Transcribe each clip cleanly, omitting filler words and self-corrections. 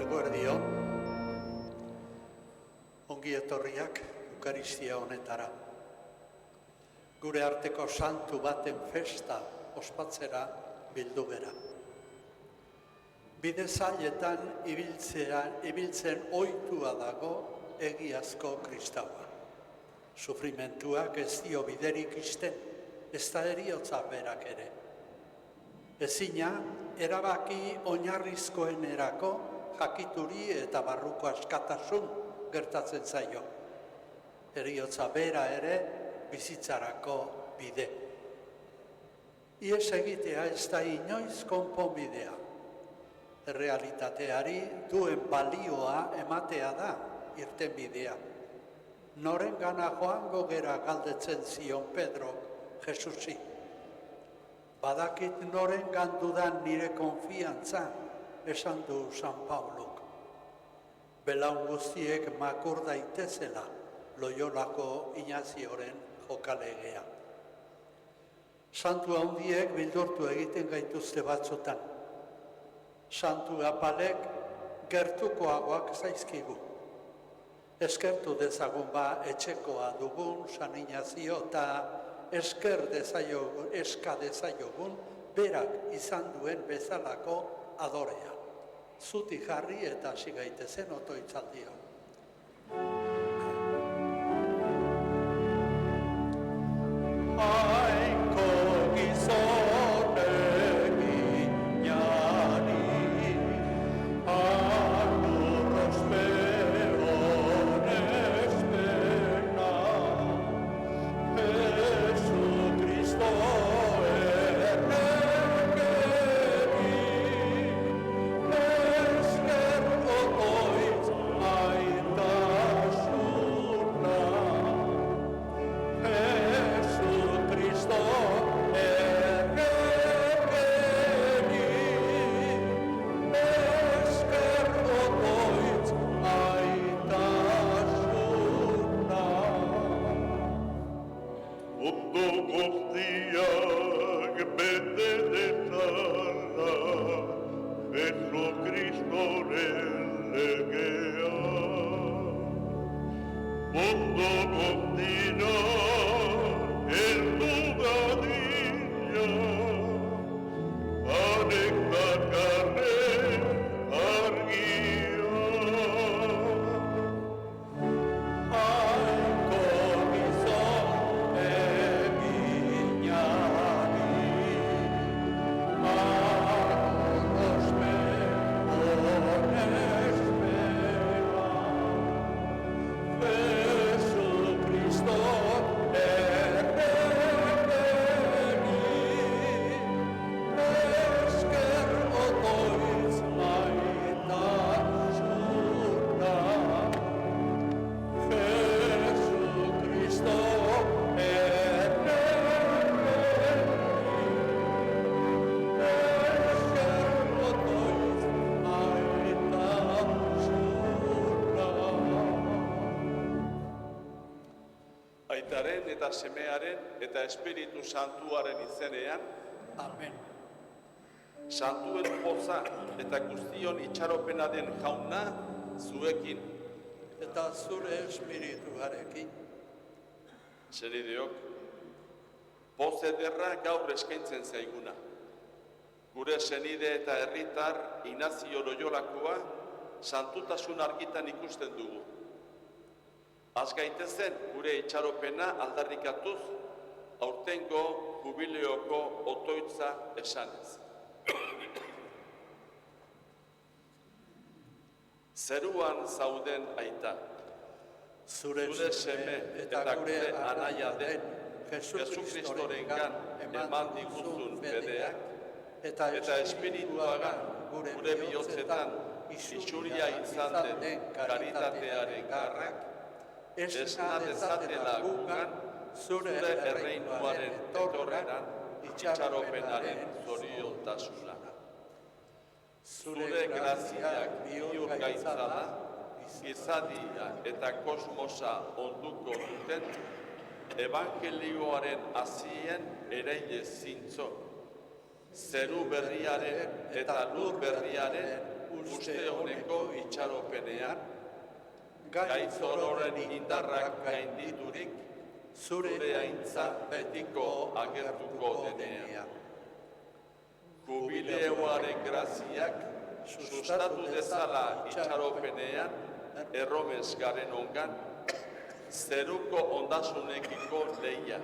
Eguerdio, ongi etorriak Eukaristia honetara. Gure arteko santu baten festa ospatzera bildu gera. Bide zailetan ibiltzen ohitua dago egiazko kristaua. Sufrimentuak ez dio biderik isten, ez da heriotza berak ere. Ezina, erabaki oinarrizkoenerako jakituri eta barruko askatasun gertatzen zaio. Heriotza bera ere bizitzarako bide. Ihes egitea ez da inoiz konponbidea. Errealitateari duen balioa ematea da irtenbidea. Norengana joango gera galdetzen zion Pedro Jesusi. Badakit norengan dudan nire konfiantza, esan du San Paulok. Belaun guztiek makur daitezela Loiolako Inazioren jokalegea. Santu handiek bildurtu egiten gaituzte batzutan. Santu apalek gertukoagoak zaizkigu. Eskertu dezagun etxekoa dugun San Inazio eta eska dezaiogun berak izan duen bezalako adorea. Zuti jarri eta hasi gaitezen otoitzaldia. Jainko gizonek inari, agurros peon espena, Jesucristo eta Semearen eta Espiritu Santuaren izenean. Amen. Santuen poza eta guztion itxaropena den Jauna zuekin. Eta zure espirituarekin. Senideok, poz ederra gaur eskaintzen zaiguna. Gure senide eta herritar Inazio Loiolakoa santutasun argitan ikusten dugu. Az gaitezen gure itxaropena aldarrikatuz, aurtengo jubileoko otoitza esanez. Zeruan zauden aita, zure seme eta gure anaia den Jesukristorengan eman diguzun bedeak, eta espirituagan gure bihotzetan isuria izan den karitatearen garrak, esna dezatela gugan zure erreinuaren etorreran itxaropenaren zoriontasuna. Zure graziak bihur gaitzala, gizadia eta kosmosa onduko duten, evangelioaren hazien ereile zintzo, zeru berriaren eta lur berriaren uste honeko itxaropenean, gaitz ororen indarrak gainditurik, zure aintza betiko agertuko denean. Jubileoaren graziak sustatu dezala itxaropenean, erromes garen ongan, zeruko ondasunekiko lehia,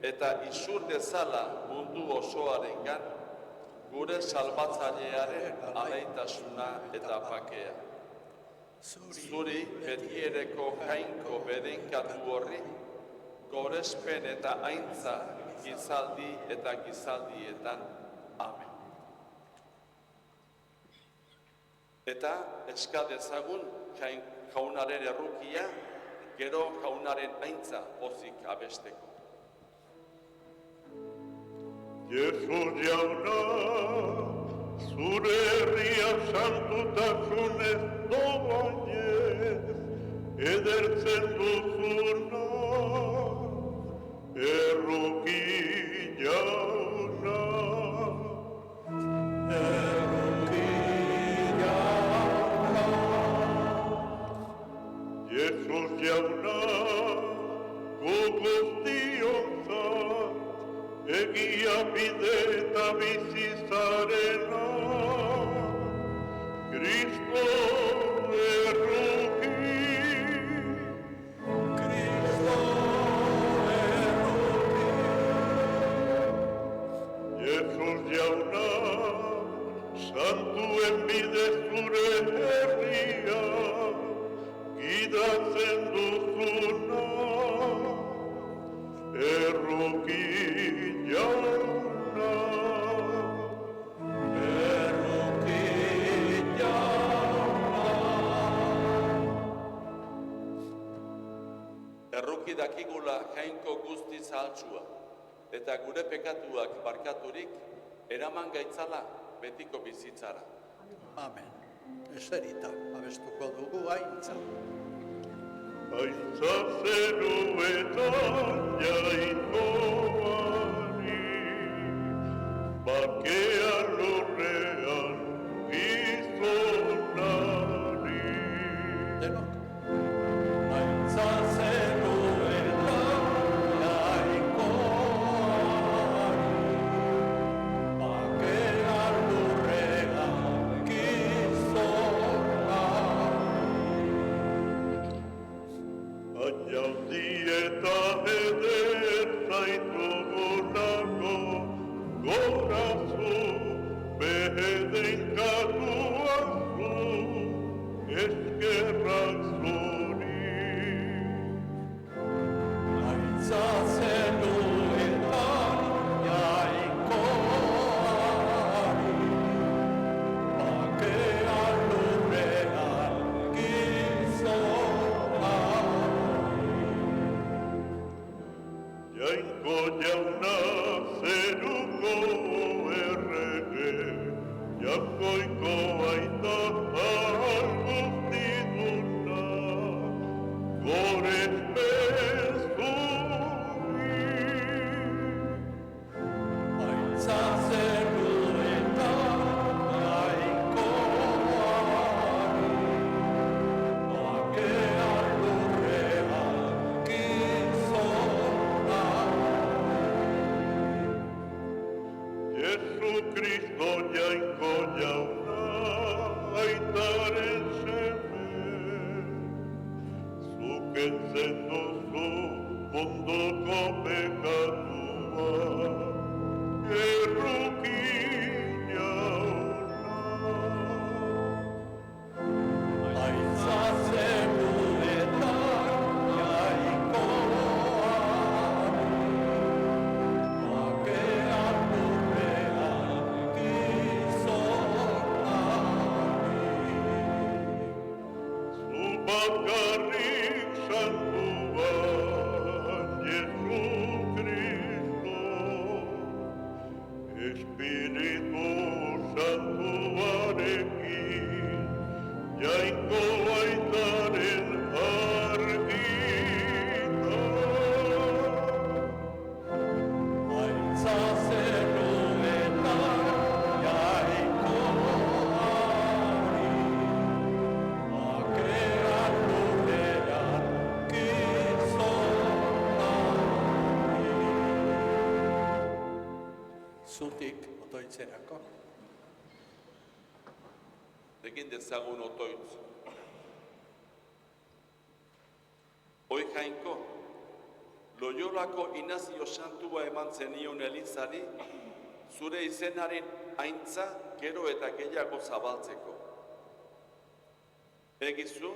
eta izur dezala mundu osoarengan, gure salbatzailearen alaitasuna eta bakea. Zuri betiereko jainko bedenkatu horri, gorespen eta aintza gizaldi eta gizaldietan. Amen. Eta eska dezagun jaunaren errukia, gero jaunaren aintza pozik abesteko. Jesus jauna, zure herria santutasunez doainez, edertzen duzuna, erruki jauna. Erruki jauna. Jesus jauna, gu guztionzat, egia bide eta bizizarena, Kristo erruki. Kristo erruki. Jesus jauna, santuen bide zure herria, gidatzen duzuna, erruki jauna. Erruki jauna. Erruki dakigula jainko guzti zahaltsua, eta gure pekatuak barkaturik, eraman gaitzala betiko bizitzara. Amen. Eserita, abestuko dugu aintza. Aintza zeruetan jainkoari, bakea lurrean gizonari. Denok. Aintza zeruetan jainkoari, bakea lurrean gizonari. Añaldi eta eder zaitugunako, gorazu, behedenkatuazu, eskerrak zuri. Aintza zenuetan jainkoari, bakea lurrean gizonari. Jainko jauna zeruko errege, jakoiko aita alguztiduna, gorespen zuri. Aintza zeruetan jainkoari, bakea lurrean gizonari. Jesucristo jainko jauna, aitaren seme, zuk kentzen duzu munduko pekatua, erruki jauna. Aintza zeruetan jainkoari, bakea lurrean gizonari. Zu bakarrik santuan Jesucristo, Espiritu Santuarekin, jainko aitaren argita. Aintza zeruetan jainkoari, zutik otoitzerako. Egin dezagun otoitz. Hoi Jainko, Loiolako Inazio Santua eman zenion Elizari, zure izenaren aintza gero eta gehiago zabaltzeko. Egizu,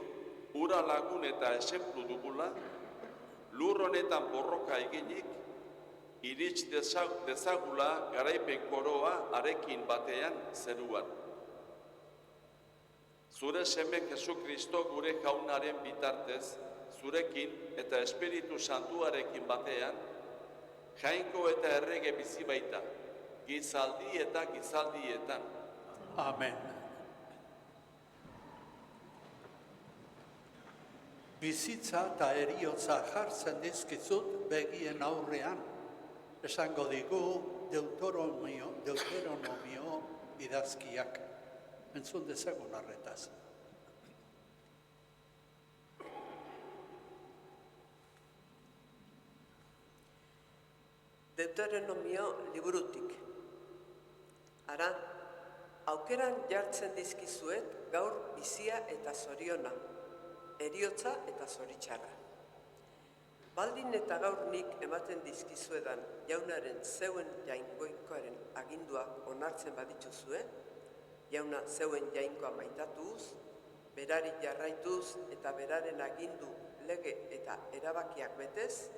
ura lagun eta esemplu dugula, lur honetan borroka eginik, irits dezagula garaipen koroa arekin batean zeruan. Zure seme Jesu Kristo gure jaunaren bitartez, zurekin eta Espiritu Santuarekin batean, Jainko eta errege bizi baita, gizaldi eta gizaldietan. Amen. Bizitza eta eriotza jartzen dizkizut begien aurrean, esango digu Deuteronomio idazkiak. Entzun dezagun arretaz. Deuteronomio liburutik. Ara, aukeran jartzen dizkizuet gaur bizia eta zoriona, eriotza eta zoritxarra. Baldin eta gaur nik ematen dizkizuedan jaunaren zeuen jainkoaren aginduak onartzen badituzue, jauna zeuen jainkoa maitatuz, berari jarraituz eta beraren agindu lege eta erabakiak betez,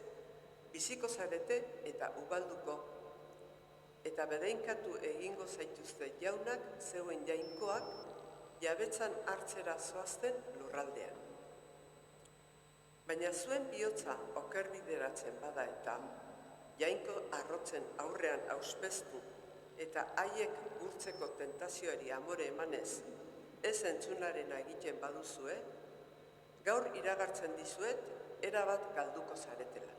biziko zarete eta ugalduko, eta bedeinkatu egingo zaituzte jaunak zeuen jainkoak jabetzan hartzera zoazten lurraldean. Baina zuen bihotza okerbideratzen bada eta jainko arrotzen aurrean auspeztu eta haiek gurtzeko tentazioari amore emanez ez entzunaren egiten baduzue, gaur iragartzen dizuet erabat galduko zaretela.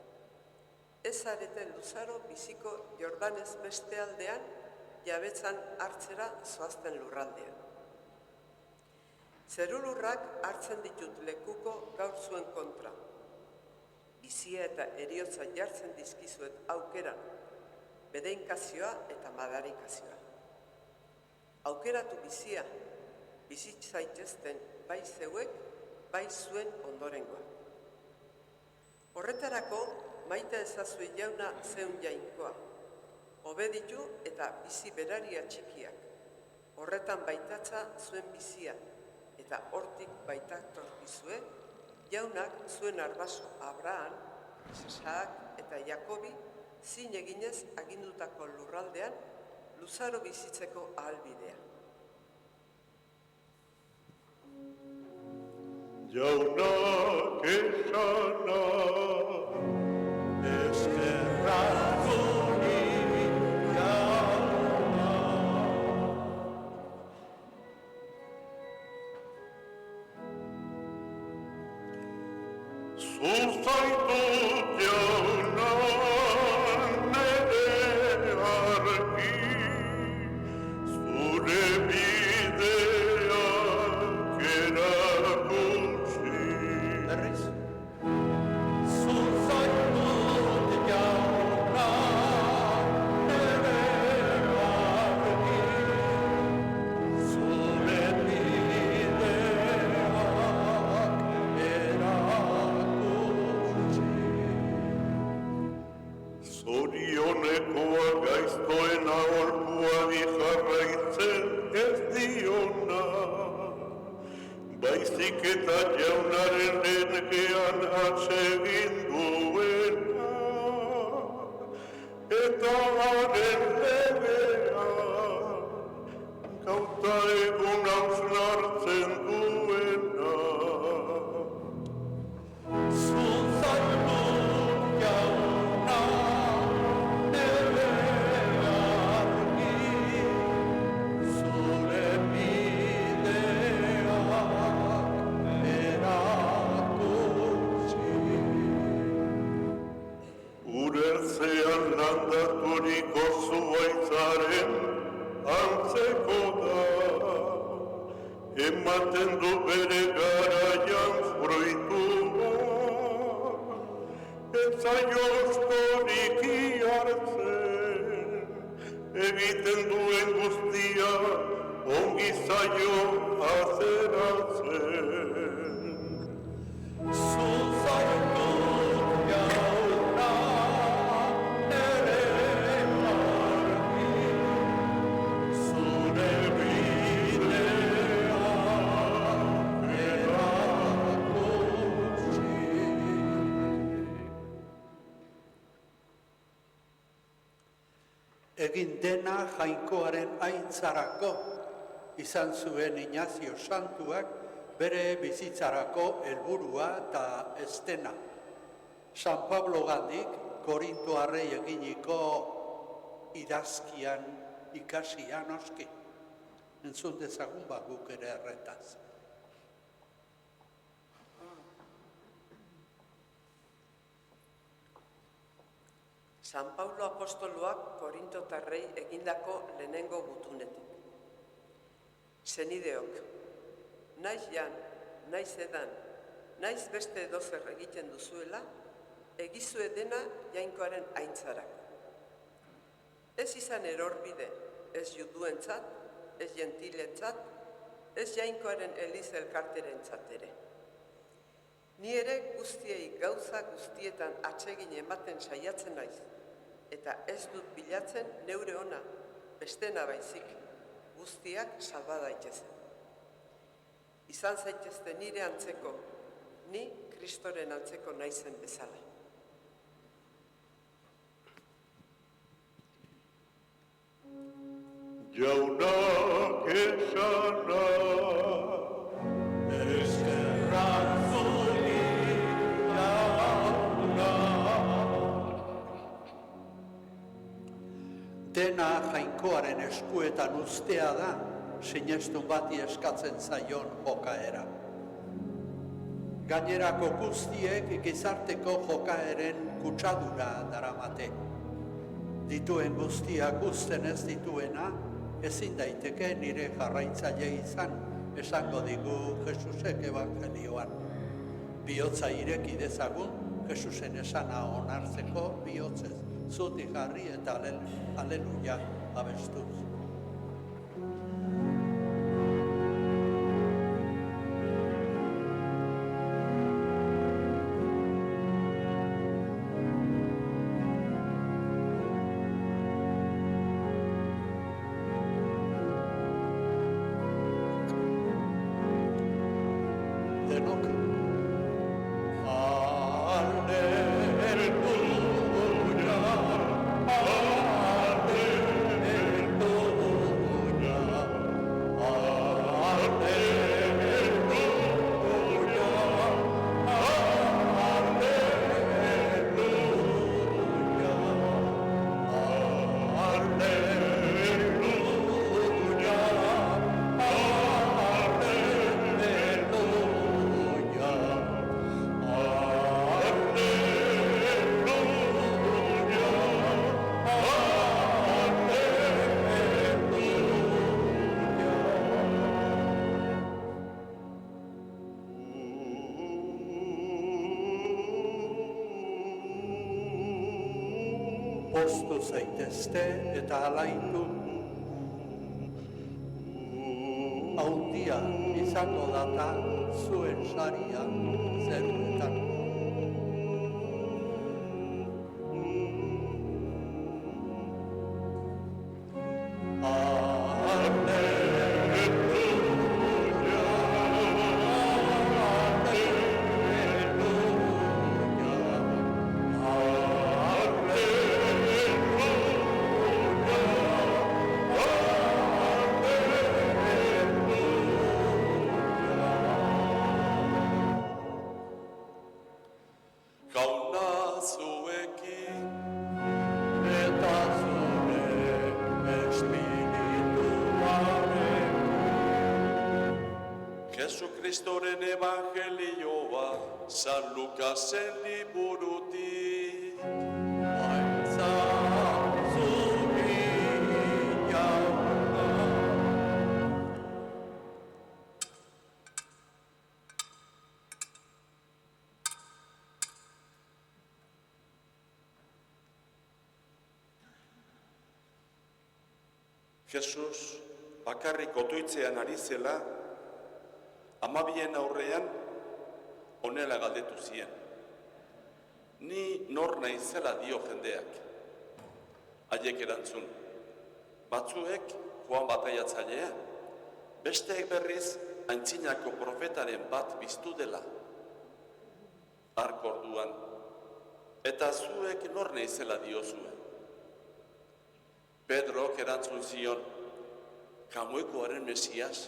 Ez zarete luzaro biziko Jordanez beste aldean jabetzan hartzera zoazten lurraldean. Zerulurrak hartzen ditut lekuko gaur zuen kontra. Bizia eta eriotza jartzen dizkizuet aukeran, bedeinkazioa eta madarikazioa. Aukeratu bizia, bizitzaitezten bai zeuek, bai zuen ondorengoa. Horretarako, maita ezazue jauna zeun jainkoa, obeditu eta bizi beraria txikiak, horretan baitatza zuen bizia, eta hortik baitaktorkizue, jaunak zuen arbaso Abraham, Isaak eta Jakobi zin eginez agindutako lurraldean luzaro bizitzeko ahalbidea. Jaunak esana, Zuzaitut jauna nere argi, zure bideak erakutsi. Berriz. Zuzaitut jauna nere argi, zure bideak Zorionekoa gaiztoen aholkuari jarraitzen ez diona, baizik eta jaunaren engean atsegin duena, eta haren legea gauta egun hausnartzen duena. Zuzaitut jauna nere argi, zure bideak erakutsi. Urertzean landaturiko zuhaitzaren antzeko da, ematen du bere garaian fruitua, ez zaio ostorik hartzen, egiten duen guztia, ongi zaio azeratzen. Zuzaitu jauna nere argi, zure bidea erakutsi. Egin dena Jainkoaren aintzarako, izan zuen Inazio Santuak bere bizitzarako helburua eta estena. San Pablo gandik Korintoarrei eginiko idazkian ikasia noski. Entzun dezagun guk ere erretaz. San Paulo apostoluak Korintotarrei egindako lehenengo gutunetik. Senideok, naiz jan, naiz edan, naiz beste edozer egiten duzuela, egizue dena Jainkoaren aintzarako. Ez izan erorbide, ez juduentzat, ez gentilentzat, ez Jainkoaren eliz elkarterentzat ere. Ni ere guztiei gauza guztietan atsegin ematen saiatzen naiz, eta ez dut bilatzen neure ona, bestena baizik, guztiak salba daitezen. Izan zaitezte nire antzeko, ni Kristoren antzeko naizen bezala. Jaunak esana, Eskerrak zuri jauna. Dena Jainkoaren eskuetan ustea da, sinestun bati eskatzen zaion jokaera. Gainerako guztiek gizarteko jokaeren kutsadura daramate. Dituen guztiak uzten ez dituena, ezin daiteke nire jarraitzaile izan, esango digu Jesusek evangelioan. Bihotza ireki dezagun, Jesusen esana onartzeko bihotzez, zutik jarri eta aleluia abestuz. Denok. Poztu zaitezte eta alaitu. Haundia izango data zuen saria zeruetan. Jauna zuekin, Eta zure espirituaren Jesukristoren evangelioa, San Lukasen liburutik. Aintza zuri jauna. Jesus bakarrik otoitzean ari zela, 12 aurrean honela galdetu zien. Ni nor naizela dio jendeak. Haiek erantzun. Batzuek Joan bataiatzailea, besteek berriz aintzinako profetaren bat biztu dela. Hark orduan, eta zuek nor naizela diozue. Pedrok erantzun zion, Jamuekoaren Mesias.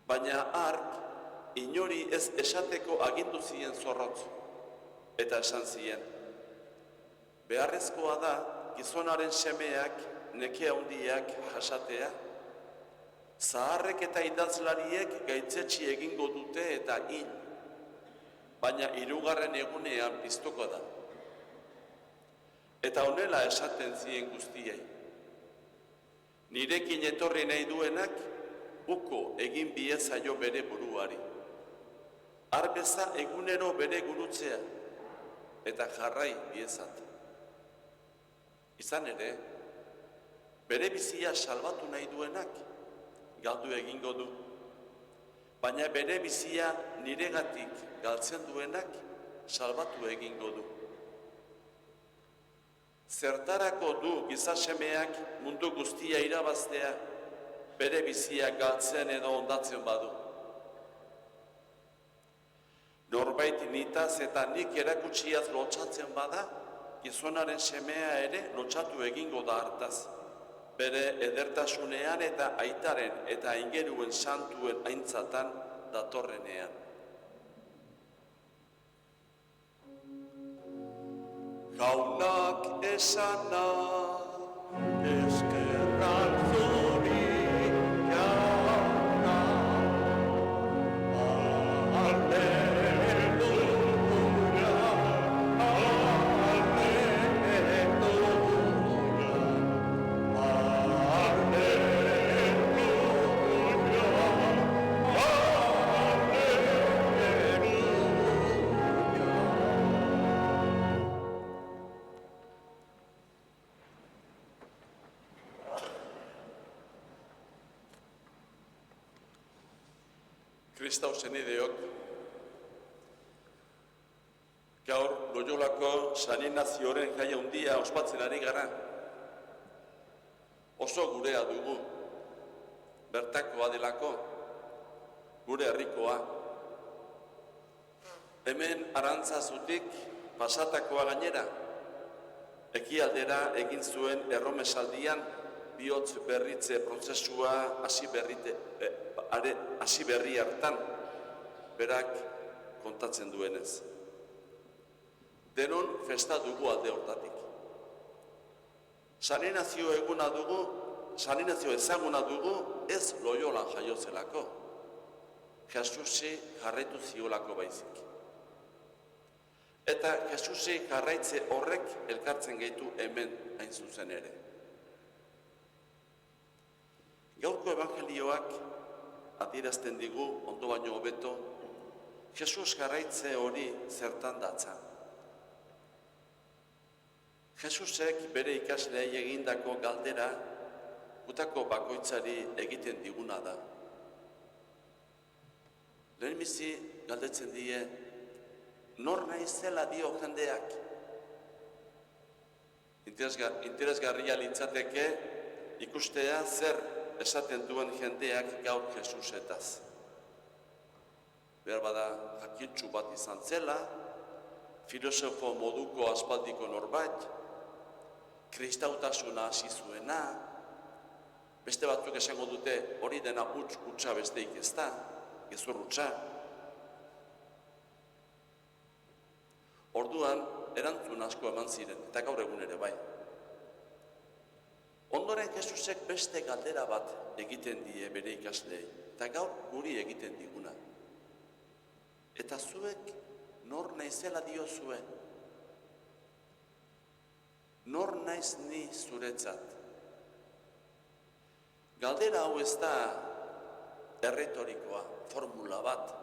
Baina hark inori ez esateko agindu zien zorrotz, eta esan zien, beharrezkoa da gizonaren semeak neke handiak jasatea, zaharrek eta idazlariek gaitzetsi egingo dute eta hil, baina 3. egunean piztuko da. Eta honela esaten zien guztiei. Nirekin etorri nahi duenak, uko egin biezaio bere buruari. Arbeza egunero bere gurutzea, eta jarrai biezat. Izan ere, bere bizia salbatu nahi duenak, galdu egingo du. Baina bere bizia niregatik galtzen duenak, salbatu egingo du. Zertarako du gizasemeak mundu guztia irabaztea, bere bizia galtzen edo ondatzen badu. Norbait nitaz eta nik erakutsiaz lotsatzen bada, gizonaren semea ere lotsatu egingo da hartaz. Bere edertasunean eta aitaren eta aingeruen santuen aintzatan datorrenean. Jaunak esana, Eskerrak zuri jauna, Alleluia, Kristau senideok, gaur Loiolako San Ignazioren jaia handia ospatzen ari gara. Oso gurea dugu, bertakoa delako, gure herrikoa. Hemen Arantzazutik pasatakoa gainera, ekialdera egin zuen erromesaldian bihotz berritze prozesua hasi berri hartan, berak kontatzen duenez. Denon festa dugu alde hortatik. San Ignazio eguna dugu, San Ignazio ezaguna dugu, ez Loiolan jaiozelako. Jesusi jarraitu ziolako baizik. Eta Jesusi jarraitze horrek elkartzen gaitu hemen hain zuzen ere. Gaurko evangelioak adierazten digu, ondo baino hobeto, Jesus jarraitze hori zertan datza. Jesusek bere ikasleei egindako galdera gutako bakoitzari egiten diguna da. Lehenbizi galdetzen die, nor naizela dio jendeak? Interesgarria litzateke ikustea zer esaten duen jendeak gaur Jesusetaz. Behar bada jakintsu bat izan zela, filosofo moduko aspaldiko norbait, kristautasuna hasi zuena, beste batzuk esango dute hori dena hutsa besteik ez da, gezur hutsa. Orduan, erantzun asko eman ziren, eta gaur egun ere bai. Ondoren Jesusek beste galdera bat egiten die bere ikasleei, eta gaur guri egiten diguna. Eta zuek nor naizela diozue? Nor naiz ni zuretzat? Galdera hau ez da erretorikoa, formula bat,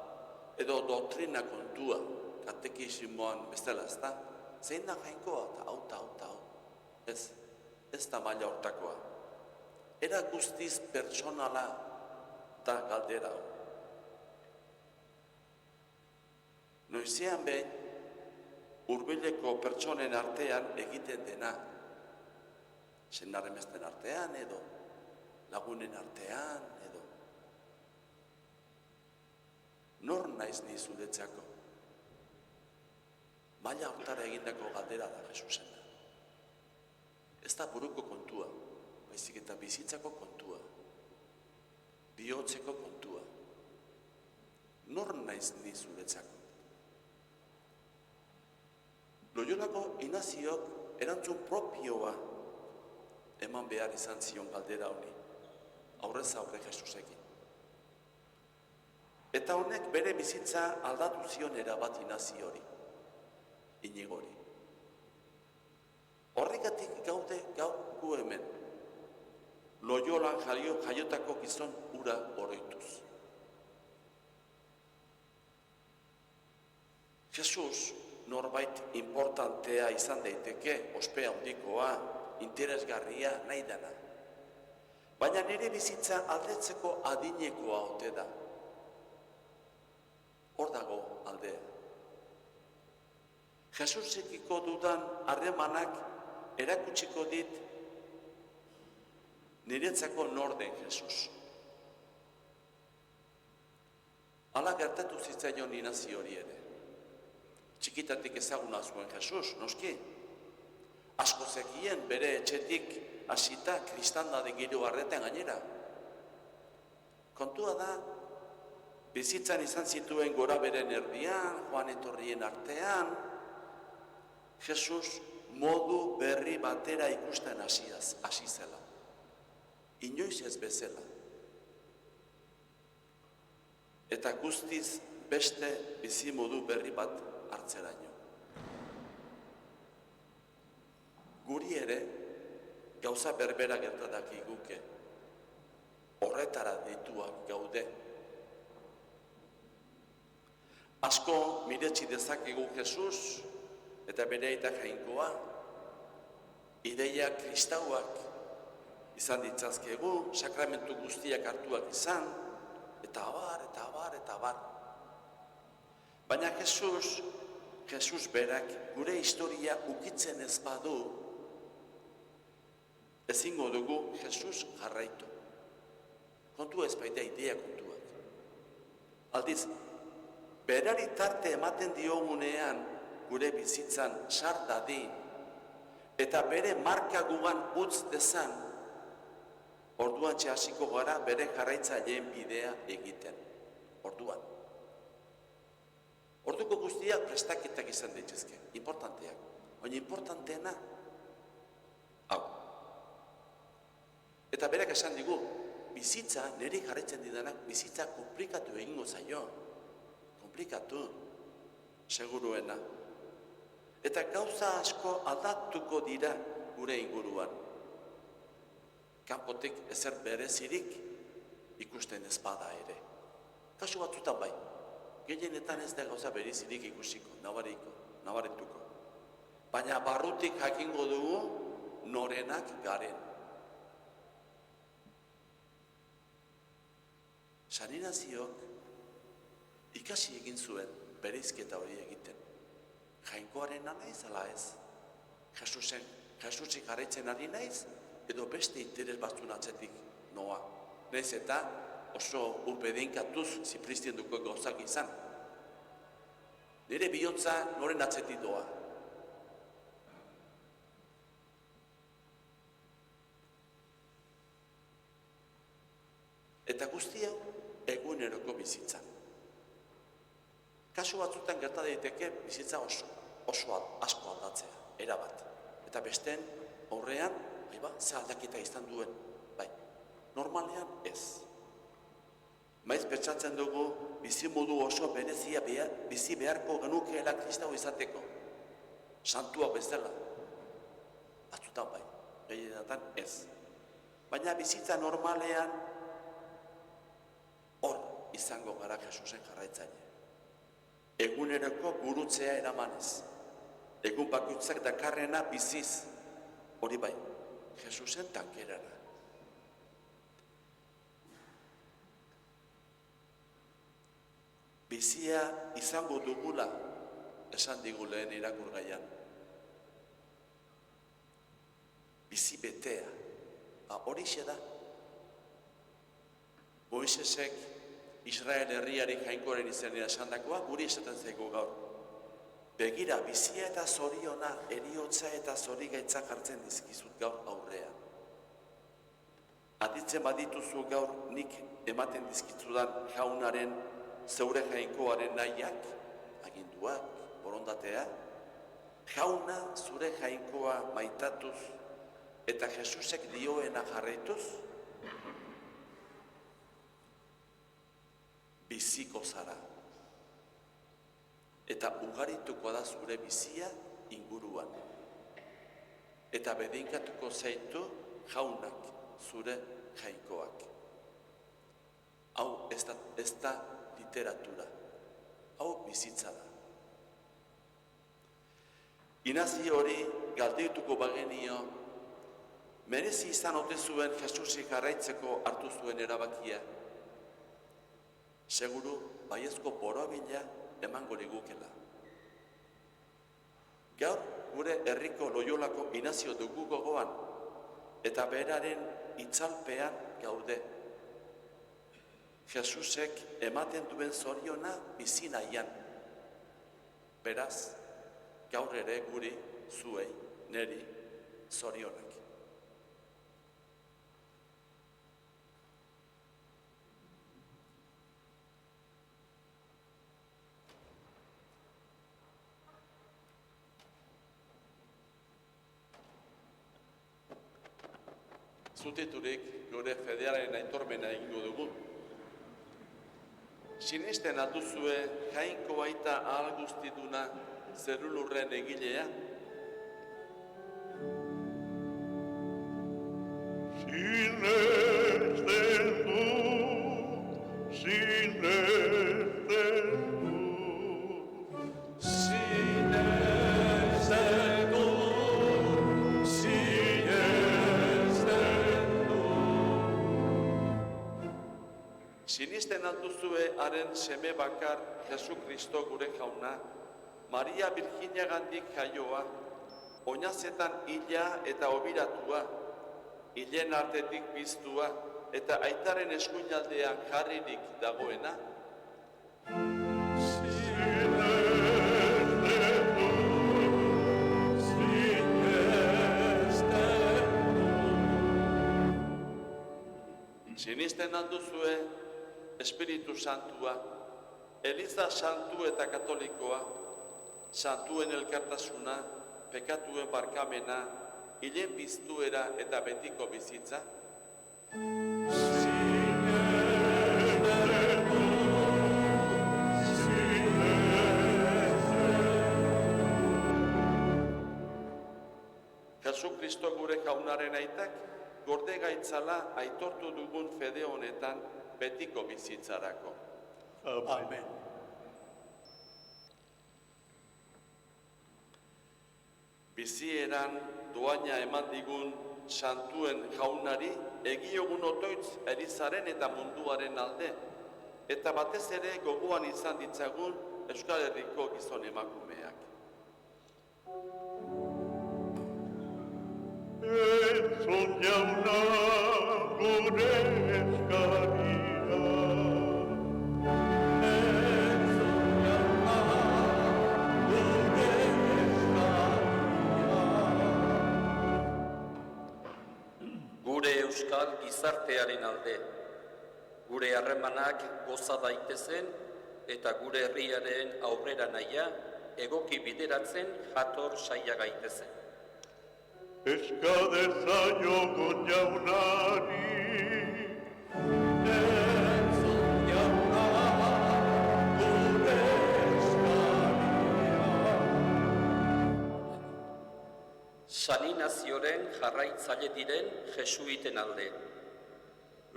edo doktrina kontua, katekisimoan bezala ez da. Zein da jainkoa eta hau. Ez da maila hortakoa. Era guztiz pertsonala da galdera hau. Noizean behin, hurbileko pertsonen artean egiten dena, senarremezten artean edo, lagunen artean edo. Nor naiz ni zuretzako? Maila hortara egindako galdera da Jesusena. Ez da buruko kontua, baizik eta bizitzako kontua, bihotzeko kontua. Nor naiz ni zuretzako? Loiolako Inaziok erantzun propioa eman behar izan zion galdera honi, aurrez aurre Jesusekin. Eta honek bere bizitza aldatu zion erabat Inaziori, Inigori. Horregatik gaude gu hemen, Loiolan jaiotako gizon hura oroituz. Jesus norbait importantea izan daiteke, ospe handikoa, interesgarria nahi dena. Baina nire bizitza aldetzeko adinekoa ote da. Hor dago aldea. Jesusekiko dudan harremanak erakutsiko dit niretzako nor den Jesus. Hala gertatu zitzaion Inaziori ere. Txikitatik ezaguna zuen Jesus, noski. Asko zekien bere etxetik hasita kristandade giro harretan gainera. Kontua da, bizitzan izan zituen gora beren erdian, joan etorrien artean, Jesus modu berri batera ikusten hasi zela. Inoiz ez bezala. Eta guztiz beste bizi modu berri bat hartzeraino. Guri ere gauza berbera gertadak iguke. Horretara deituak gaude. Asko miretsi dezakegu Jesus eta bere aita Jainkoa, ideia kristauak izan ditzazkegu, sakramentu guztiak hartuak izan, eta abar. Baina Jesus berak gure historia ukitzen ez badu, ezingo dugu Jesus jarraitu. Kontua ez baita idea kontuak. Aldiz, berari tarte ematen diogunean gure bizitzan sar dadin, eta bere marka gugan utz dezan, orduan hasiko gara bere jarraitzaileen bidea egiten. Orduko guztiak prestaketak izan daitezke, importanteak. Baina importanteena, hau. Eta berak esan digu, bizitza, niri jarraitzen didanak, bizitza komplikatu egingo zaio. Komplikatu, seguruena. Eta gauza asko aldatuko dira gure inguruan. Kanpotik ezer berezirik ikusten ez bada ere. Kasu batzutan bai, gehienetan ez da gauza berezirik ikusiko, nabarituko. Baina barrutik jakingo dugu norenak garen. San Inaziok ikasi egin zuen bereizketa hori egiten. Jainkoaren naiz ala ez? Jesusik jarraitzen ari naiz, edo beste interes batzun atzetik noa. Naiz eta oso urpedinkatuz zipristienduko gauzak izan. Nire bihotza noren atzetik doa. Eta guzti hau eguneroko bizitzan. Kasu batzutan gerta daiteke bizitza oso asko aldatzea, erabat. Eta besteen aurrean, ze aldaketa izan duen, bai, normalean ez. Maiz pentsatzen dugu bizimodu oso berezia bizi beharko genukeela kristau izateko. Santua bezala. Batzutan bai, gehienetan ez. Baina bizitza normalean hor izango gara Jesusen jarraitzaile. Eguneroko gurutzea eramanez. Egun bakoitzak dakarrena biziz. Hori bai, Jesusen tankerara. bizia izango dugula, esan digu lehen irakurgaian. Bizi betea, horixe da. Moisesek Israel herriari jainkoaren izenera esandakoa guri esaten zaigu gaur. Begira, bizia eta zoriona, heriotza eta zorigaitza jartzen dizkizut gaur aurrean. Aditzen badituzu gaur nik ematen dizkizudan jaunaren, zeure jainkoaren nahiak, aginduak, borondatea, jauna zure jainkoa maitatuz eta Jesusek dioena jarraituz, biziko zara. Eta ugarituko da zure bizia inguruan. Eta bedeinkatuko zaitu jaunak zure jainkoak. Hau ez da literatura. Hau bizitza da. Inazi hori galdeituko bagenio, merezi izan ote zuen Jesusik jarraitzeko hartu zuen erabakia. Seguru, baiezko borobila emango ligukela. Gaur, gure herriko Loiolako Inazio dugu gogoan, eta beraren itzalpean gaude. Jesusek ematen duen zoriona bizi nahian. Beraz, gaur ere guri, zuei, neri, zorionak. Zuteturik gure fedearen aitormena egingo dugu. Sinesten alduzue jainko baita ahal guztiduna zerulurren egilea? Sinesten du, sinesten du. Sinesten du, Sinisten alduzue haren seme bakar Jesu Kristo gure jauna, Maria Virginiagandik jaioa, oinazetan hila eta obiratua, hilen artetik piztua eta aitaren eskuinaldean jarririk dagoena? Sinisten alduzue Espiritu Santua, Eliza Santu eta Katolikoa, santuen elkartasuna, pekatuen barkamena, hilen biztuera eta betiko bizitza? Jesu Kristo gure jaunaren aitak, gorde gaitzala aitortu dugun fede honetan betiko bizitzarako. Amen. Bizieran doaina eman digun santuen jaunari egiogun otoitz erizaren eta munduaren alde, eta batez ere gogoan izan ditzagun Euskal Herriko gizon emakumeak. Entzun jauna gure eskaria. Entzun jauna gure eskaria. Gure euskal gizartearen alde, gure harremanak goza daitezen eta gure herriaren aurrera nahia egoki bideratzen jator saia gaitezen. Eska dezaiogun jaunari, entzun jauna gure eskaria. Saninazioren jarraitzaile diren jesuiten alde.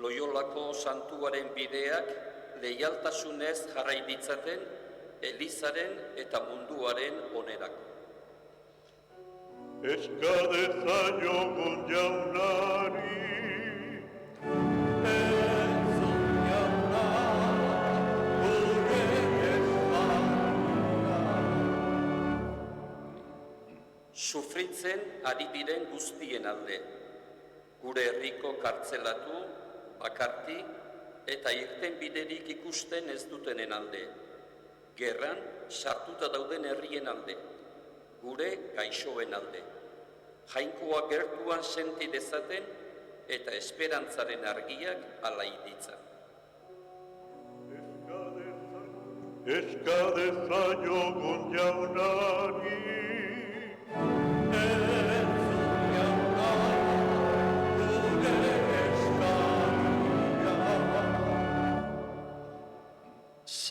Loiolako santuaren bideak leialtasunez jarrai ditzaten Elizaren eta munduaren onerako. Eska dezaiogun jaunari, entzun jauna gure sufritzen ari diren guztien alde, gure herriko kartzelatu, bakarti eta irten biderik ikusten ez dutenen alde, gerran sartuta dauden herrien alde, gure gaixoen alde, Jainkoa gertuan senti dezaten eta esperantzaren argiak alai ditza. Eska dezaiogun jaunari,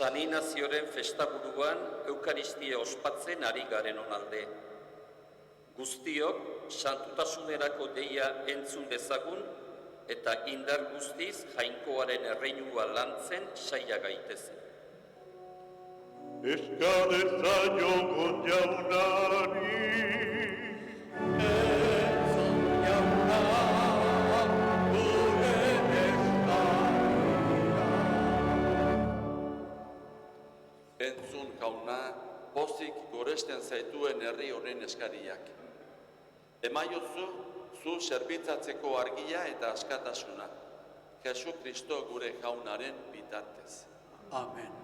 Sani Nazioren festaburuan Eukaristia ospatzen ari garen onalde. Guztiok santutasunerako deia entzun dezagun eta indar guztiz Jainkoaren erreinua lantzen saia gaitezen. eska dezaiogun jaunari, Entzun jauna, pozik goresten zaituen herri honen eskariak. Emaiozu, zu zerbitzatzeko argia eta askatasuna. Jesu Kristo gure jaunaren bitartez. Amen.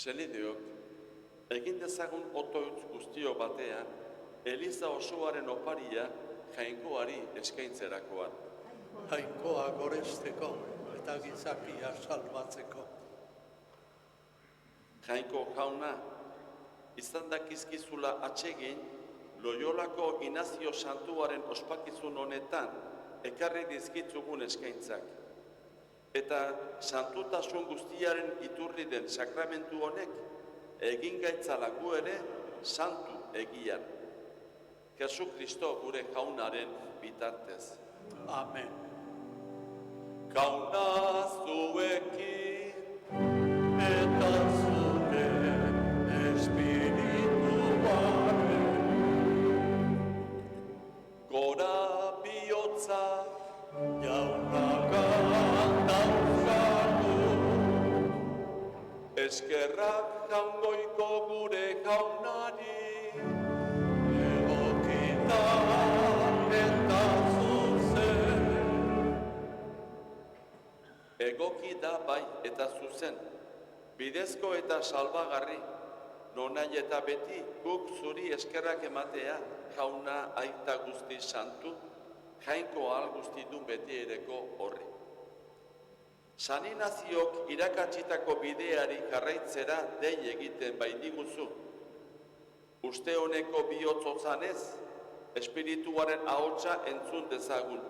Senideok, egin dezagun otoitz guztio batean, Eliza osoaren oparia Jainkoari eskaintzerakoan. Jainkoa goresteko eta gizakia salbatzeko. Jainko jauna, izan dakizkizula atsegin, Loiolako Inazio Santuaren ospakizun honetan ekarri dizkitzugun eskaintzak. Eta santutasun guztiaren iturri den sakramentu honek egin gaitzala gu ere santu egian. Jesu Kristo gure jaunaren bitartez. Amen. Jauna zuekin, Eta zure espirituaren Eskerrak jaungoiko gure jaunari, Egokita eta zuzen. egoki da bai eta zuzen, bidezko eta salbagarri, nonahi eta beti guk zuri eskerrak ematea, jauna aita guzti santu, jainko ahal guztidun beti ereko horri. Saninaziok irakatsitako bideari jarraitzera dei egiten baitiguzu. Uste honeko bihotzotzanez, espirituaren ahotsa entzun dezagun.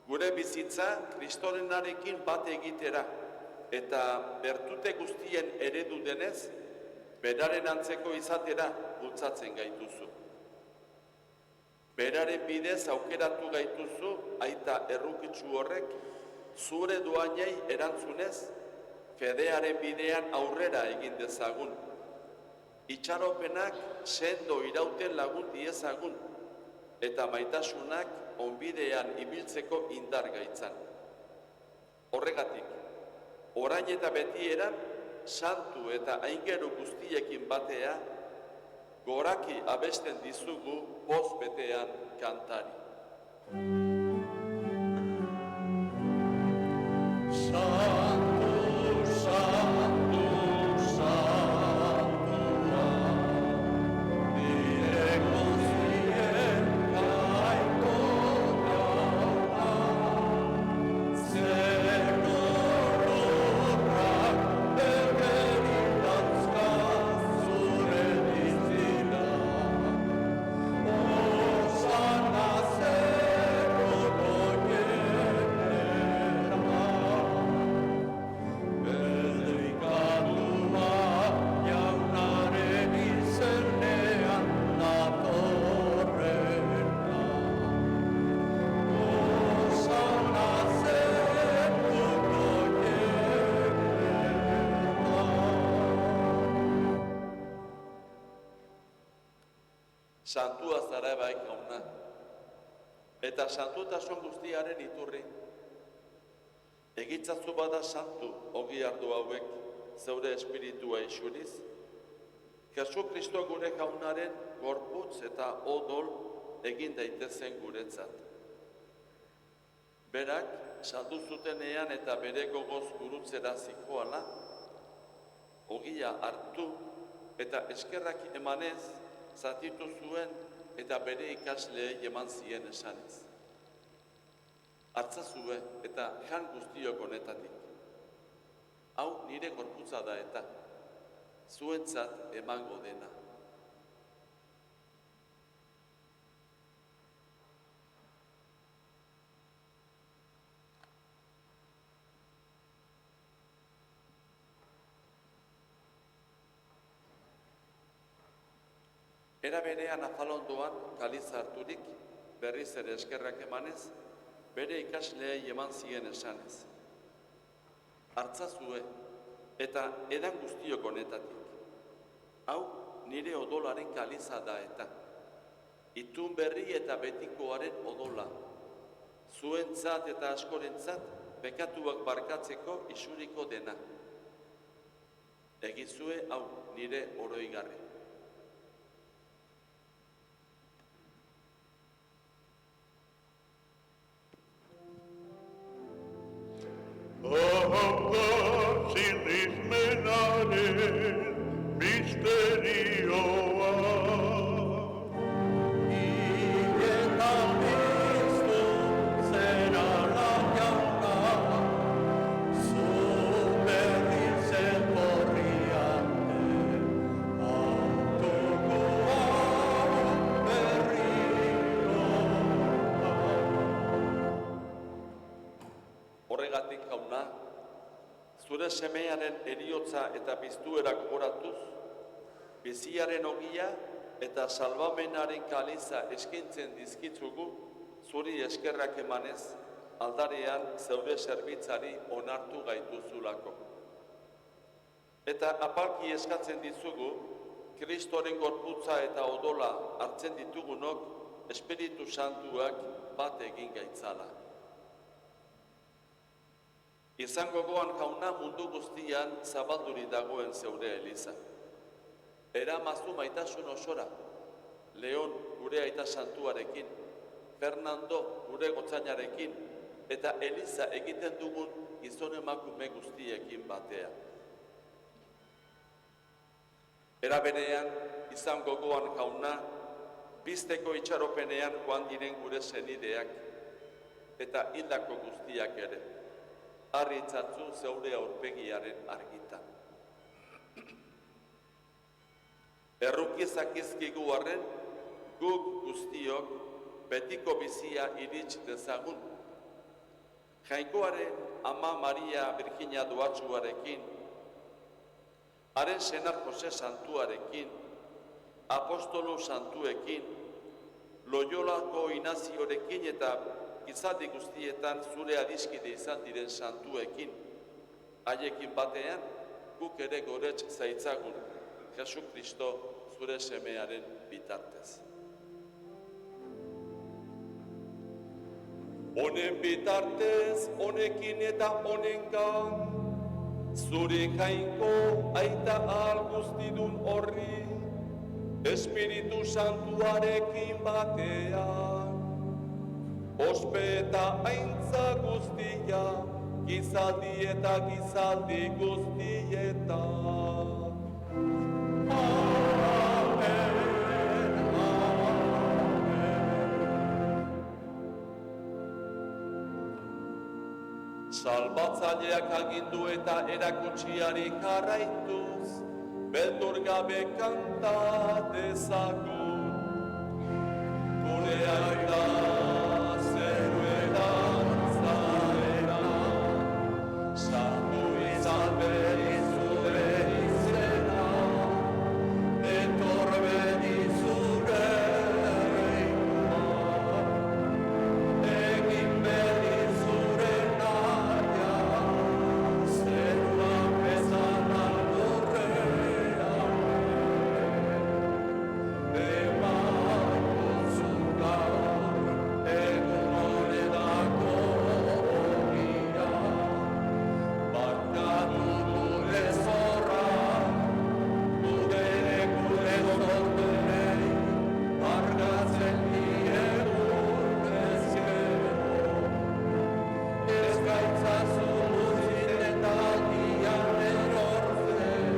Gure bizitza Kristorenarekin bat egitera eta bertute guztien eredu denez, beraren antzeko izatera bultzatzen gaituzu. Beraren bidez aukeratu gaituzu aita errukitsu horrek, zure doainei erantzunez, fedearen bidean aurrera egin dezagun. Itxaropenak sendo irauten lagun diezagun, eta maitasunak onbidean ibiltzeko indar gaitzan. Horregatik, orain eta betieran, santu eta aingeru guztiekin batea, goraki abesten dizugu poz betean kantari. Santu, santu, santua, nire guztien gaiko jauna, zeko lurrak begerik dauzka zure bizira. Osana zeko Bedrikatua jaunaren izenean datorrena. Osana zertuko jeketa. Santua zara bai jauna, eta santutasun guztiaren iturri. Egitzazu bada santu ogi ardu hauek zeure espiritua isuriz, Jesu Kristo gure jaunaren gorputz eta odol egin daitezen guretzat. Berak, saldu zutenean eta bere gogoz gurutzera zikoala, ogia hartu eta eskerrak emanez, zatitu zuen eta bere ikasleei eman zien esanez. Hartzazue eta jan guztiok honetatik. Hau nire gorputza da eta zuentzat emango dena. Era berean afalondoan kaliza harturik, berriz ere eskerrak emanez, bere ikasleei eman zien esanez. Hartzazue eta edan guztiok honetatik. Hau nire odolaren kaliza da eta. Itun berri eta betikoaren odola. Zuentzat eta askorentzat bekatuak barkatzeko isuriko dena. Egizue hau nire oroigarri. Sinismenaren misterioa. Hiletan biztu zerala jauna, zu berriz etorriate, autokoa berriro. Horregatik jauna, zure semearen eriotza eta piztuera gogoratuz, biziaren ogia eta salbamenaren kaliza eskintzen dizkitzugu, zuri eskerrak emanez, aldarean zeure zerbitzari onartu gaituzulako. Eta apalki eskatzen dizugu, Kristoren gorputza eta odola hartzen ditugunok, Espiritu Santuak bat egin gaitzala. Izan gogoan jauna mundu guztian zabalduri dagoen zeure eliza. Eramazu maitasun osora, Leon gure aita santuarekin, Fernando gure gotzainarekin, eta eliza egiten dugun gizon emakume guztiekin batea. Era berean, izan gogoan jauna, bizteko itxaropenean joan diren gure senideak, eta hildako guztiak ere, harritzatzu zeure aurpegiaren argitan. Errunkizak izkigu arren, guk guztiok betiko bizia irits dezagun. Jainkoaren ama Maria Virginia Doatsuarekin, haren senar Jose Santuarekin, apostolu santuekin, Loyolako Inaziorekin eta gizaldi guztietan zure adiskide izan diren santuekin, haiekin batean guk ere gorets zaitzagun, Jesu Kristo zure semearen bitartez. Honen bitartez, honekin eta honengan, zure jainko aita ahal guztidun horri, Espiritu Santuarekin batean, ospe eta aintza guztia, gizaldi eta gizaldi guztietan. Salbatzaileak agindu eta erakutsiari jarraituz, beldur gabe kanta dezagun. Gure aita zeruetan zaera, santu izan zure izena, etor zure reinoa, egin zure naia, zerua bezala lurrean, eman gaur, egun honetako ogia, barkatu gure zorra, gure zortenei, barkatzen diegun ezkero, ez gaitzazu muzin eta aldian erortzen,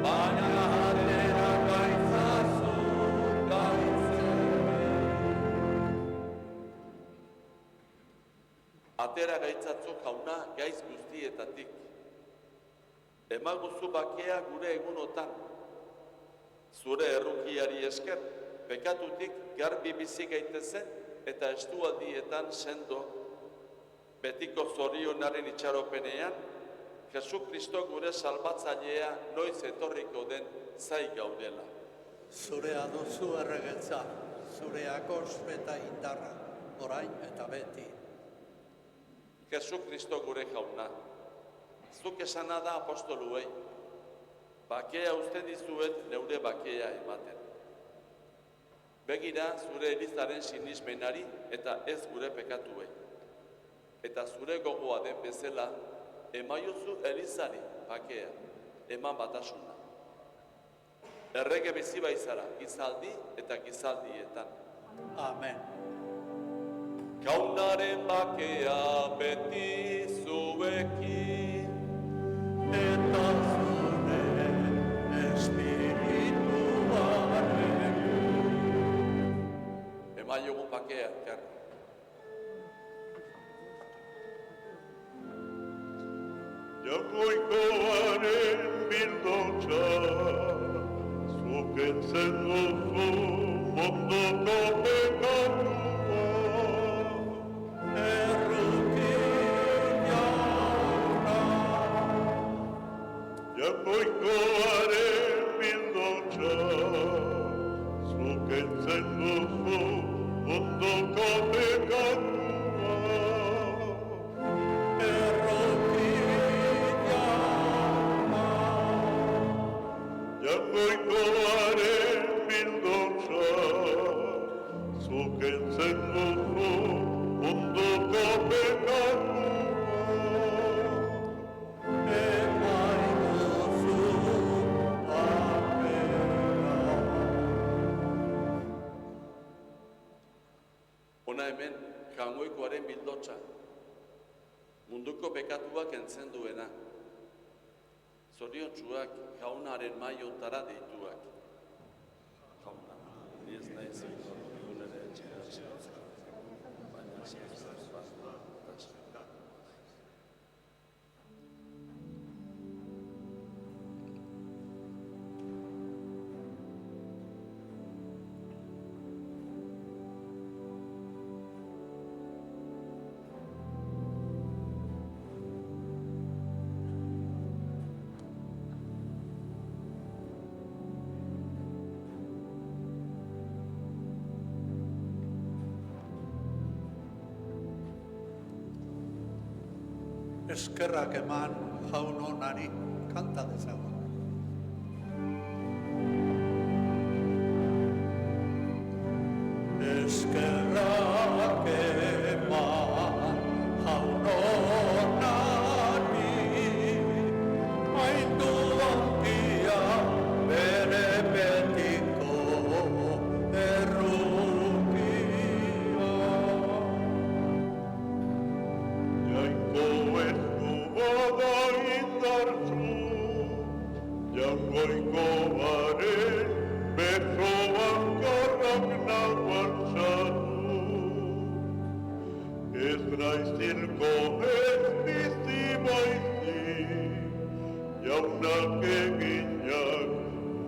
baina atera gaitzazu Atera gaitzatzu jauna gaiz guztietatik. Emaguzu bakea gure egunotan. Zure errukiari esker, pekatutik garbi bizi gaitezen eta estualdietan sendo, betiko zorionaren itxaropenean, Jesu Kristo gure salbatzailea noiz etorriko den zai gaudela. Zurea duzu erregetza, zureako ospe eta indarra, orain eta beti. Jesu Kristo gure jauna, zuk esana da apostoluei, bakea uste dizuet neure bakea ematen. Begira zure elizaren sinismenari eta ez gure pekatuei. Eta zure gogoa den bezala, emaiozu elizari bakea, eman batasuna. Errege bizi baizara, gizaldi eta gizaldietan. Amen. Jaunaren bakea beti zuekin, Eta zure espirituarekin. emaiogun bakea, elkarri. Jakoikoaren bildotxa, zukentzen duzu ondoko pekatua. Jakoikoaren bildotxa, zukentzen duzu ondoko pekatua. Jakoikoaren bildotxa, jaungoikoaren bildotsa, munduko pekatua kentzen duena, zoriontsuak jaunaren maiontara deituak. Jauna, ni ez naiz egunere etxea, baina Eskerrak eman jaun honari kanta dezagun. Eskerrak eman jaun honari, maindu onkia bere betiko errukia. Jainko esku bada indartzu, jaungoiko baren besoan garrak nauan txatu. Ez naizilko ez bizi baizik, jaunak eginak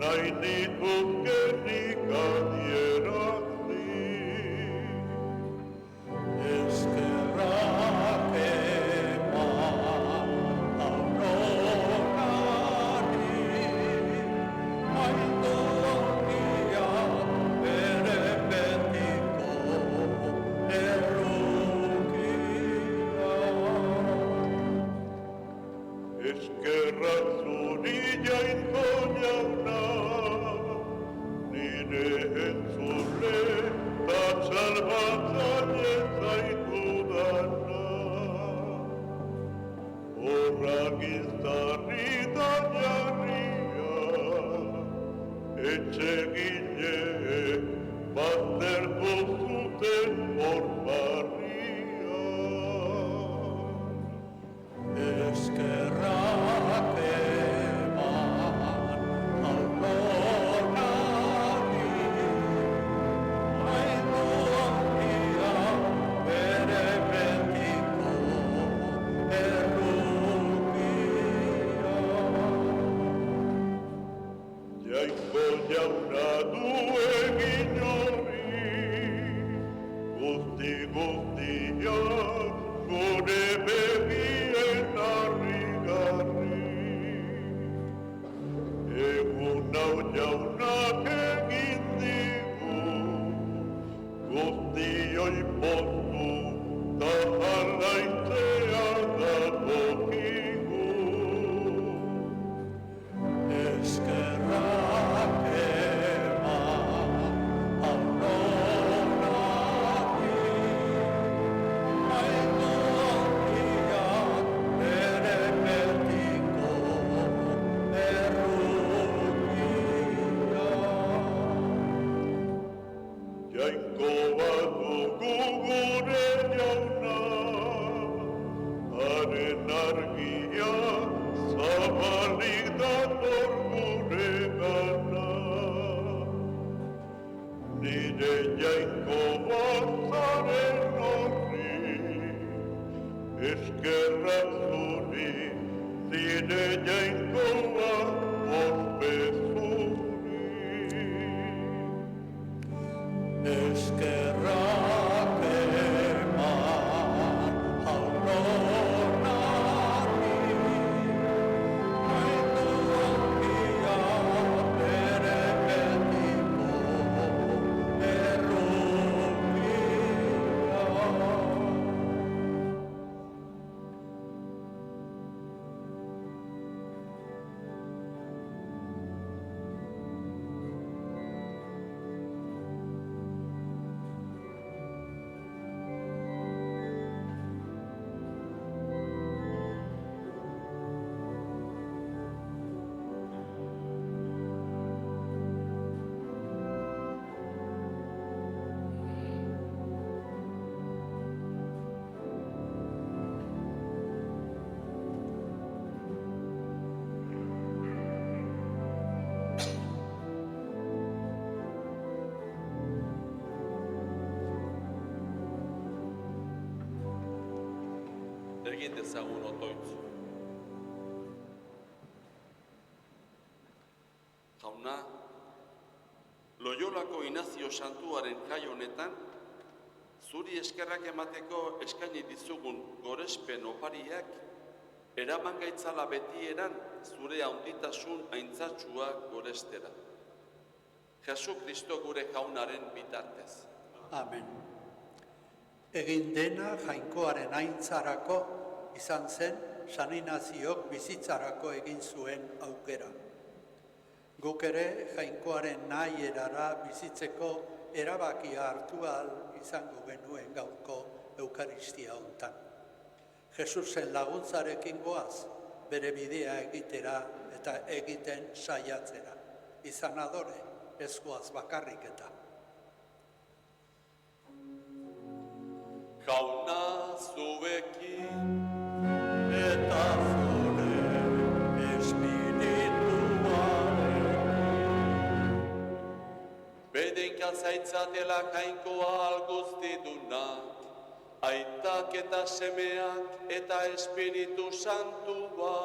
nahi nituzkenik adierazi. Eskerrak eman jaun honari, maindu onkia bere betiko errukia. Eskerrak zuri jainko jauna, nire entzule ta salbatzaile zaitudana. Horra giztarri da jarria, etxegineek baztertu zuten hor barria. Eskerrak eman jaun honari, maindu onkia bere betiko errukia. Jainko jauna du egin hori, guztiak gure begien harrigarri. Egun hau jaunak egin digu, guztioi poztu ta alaitzea dagokigu. Eskerrak eman jaun honari, maindu onkia bere betiko errukia. Jainko bat dugu gure jauna, haren argia zabalik dator gure gana. Nire jainko bat zaren horri, eskerrak zuri, nire jainkoa ospe zuri. Eskerrak eman jaun honari, maindu onkia bere betiko errukia. Egin dezagun otoitz. Jauna, Loiolako Inazio Santuaren jai honetan, zuri eskerrak emateko eskaini dizugun gorespen opariak, eraman gaitzala betieran zure handitasun aintzatsua gorestera. Jesu Kristo gure jaunaren bitartez. Amen. Egin dena jainkoaren aintzarako izan zen San Inaziok bizitzarako egin zuen aukera. Guk ere jainkoaren nahi erara bizitzeko erabakia hartu ahal izango genuen gaurko Eukaristia hontan. Jesusen laguntzarekin goaz, bere bidea egitera eta egiten saiatzera. Izan adore, ez goaz bakarrik eta. Jauna zuekin, Eta zure espirituaren bedenka zaitzatela jainkoa alguztidunak, aitak eta semeak eta Espiritu Santua.